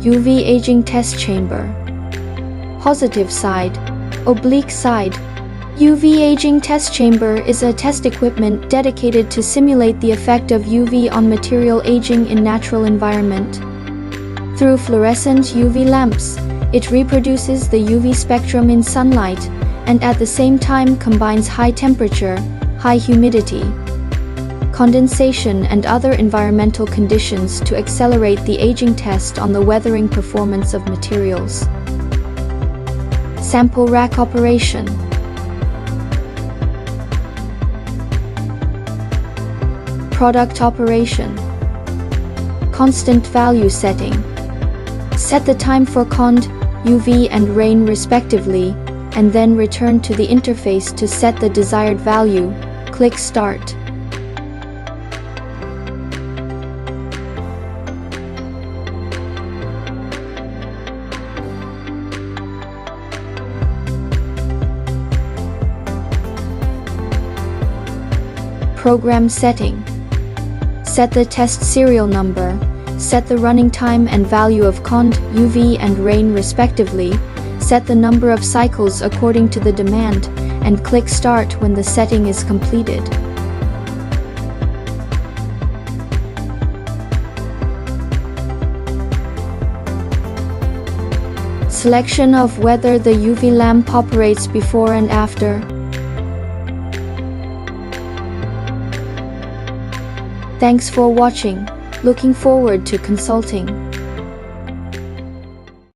UV aging test chamber. Positive side, oblique side. UV aging test chamber is a test equipment dedicated to simulate the effect of UV on material aging in natural environment. Through fluorescent UV lamps, it reproduces the UV spectrum in sunlight and at the same time combines high temperature, high humidity, condensation and other environmental conditions to accelerate the aging test on the weathering performance of materials. Sample rack operation. Product operation. Constant value setting. Set the time for cond, UV and rain respectively, and then return to the interface to set the desired value. Click Start. Program setting. Set the test serial number, set the running time and value of cond, UV and rain respectively, set the number of cycles according to the demand, and click Start when the setting is completed. Selection of whether the UV lamp operates before and after. Thanks for watching. Looking forward to consulting.